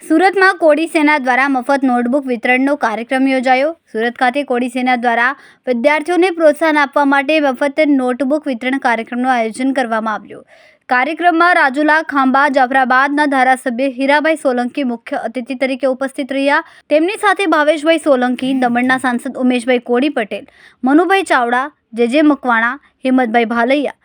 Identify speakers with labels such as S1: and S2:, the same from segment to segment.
S1: સુરતમાં કોળી સેના દ્વારા મફત નોટબુક વિતરણનો કાર્યક્રમ યોજાયો। સુરત ખાતે કોળી સેના દ્વારા વિદ્યાર્થીઓને પ્રોત્સાહન આપવા માટે મફત નોટબુક વિતરણ કાર્યક્રમનું આયોજન કરવામાં આવ્યું। કાર્યક્રમમાં રાજુલા ખાંભા જાફરાબાદના ધારાસભ્ય હીરાભાઈ સોલંકી મુખ્ય અતિથિ તરીકે ઉપસ્થિત રહ્યા। તેમની સાથે ભાવેશભાઈ સોલંકી, દમણના સાંસદ ઉમેશભાઈ કોળી પટેલ, મનુભાઈ ચાવડા, જે મકવાણા, હિંમતભાઈ ભાલૈયા,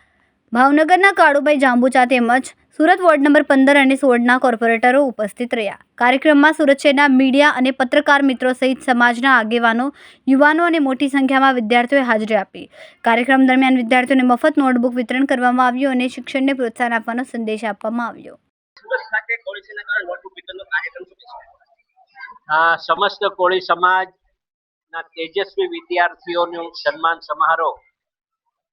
S1: ભાવનગરના કાળુભાઈ જાંબુચા તેમજ સુરત વોર્ડ નંબર 15 અને 16ના કોર્પોરેટરો ઉપસ્થિત રહ્યા। કાર્યક્રમમાં સુરત શહેરના મીડિયા અને પત્રકાર મિત્રો સહિત સમાજના આગેવાનો, યુવાનો અને મોટી સંખ્યામાં વિદ્યાર્થીઓએ હાજરી આપી। કાર્યક્રમ દરમિયાન વિદ્યાર્થીઓને મફત નોટબુક વિતરણ કરવામાં આવ્યું અને શિક્ષણને પ્રોત્સાહન આપવાનો સંદેશ આપવામાં આવ્યો।
S2: સમસ્ત કોળી સમાજના તેજસ્વી વિદ્યાર્થીઓનું સન્માન સમારોહ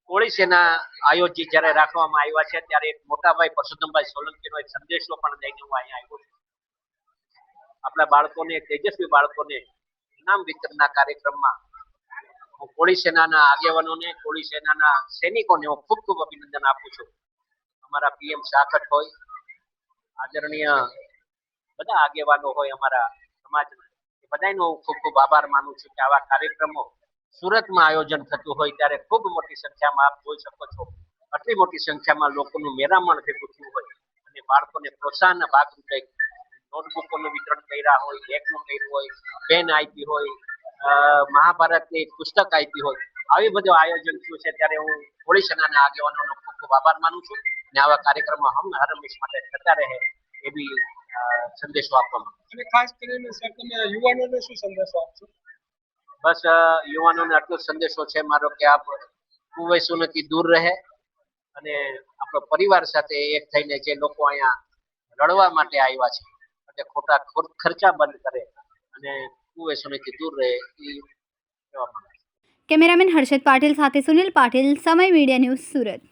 S2: કોળી સેના આયોજિત જ્યારે રાખવામાં આવ્યા છે ત્યારે એક મોટાભાઈ પરસોત્તમભાઈ સોલંકીનો એક સંદેશો પણ લઈને હું અહીંયા આવ્યો છું। આપણા બાળકોને, તેજસ્વી બાળકોને ઇનામ વિતરણના કાર્યક્રમમાં હું કોળી સેનાના આગેવાનોને, કોળી સેનાના સૈનિકોને હું ખૂબ ખૂબ અભિનંદન આપું છું। અમારા પીએમ સાખટ હોય, આદરણીય બધા આગેવાનો હોય અમારા સમાજના, એ બધાનો હું ખૂબ ખૂબ આભાર માનું છું કે આવા કાર્યક્રમો સુરતમાં આયોજન થતું હોય ત્યારે ખૂબ મોટી સંખ્યામાં આપ જોઈ શકો છો, આટલી મોટી સંખ્યામાં લોકોનું મેરામણ ભેગું થયું હોય અને બાળકોને પ્રોત્સાહનના ભાગરૂપે નોટબુકોનું વિતરણ કર્યા હોય, બેગનું કર્યું હોય, પેન આપી હોય, મહાભારતની પુસ્તક આપી હોય, આવી બધું આયોજન થયું છે ત્યારે હું કોળી સેનાના આગેવાનોનો ખૂબ ખૂબ આભાર માનું છું અને આવા કાર્યક્રમો હર હંમેશ માટે થતા રહે એવી સંદેશો આપવામાં
S3: અને ખાસ કરીને સર તમે યુવાનોને શું સંદેશો આપશો?
S2: બસ યુવાનોને આટલો સંદેશો છે મારો કે આપ કુવ્યસનોથી દૂર રહે અને આપણો પરિવાર સાથે એક થઈને જે લોકો અહીંયા લડવા માટે આવ્યા છે એટલે ખોટા ખર્ચા બંધ કરે અને કુવ્યસનોથી દૂર રહે એ કહેવા માંગે છે।
S1: કેમેરામેન હર્ષદ પાટીલ સાથે સુનિલ પાટીલ, સમય મીડિયા ન્યૂઝ, સુરત।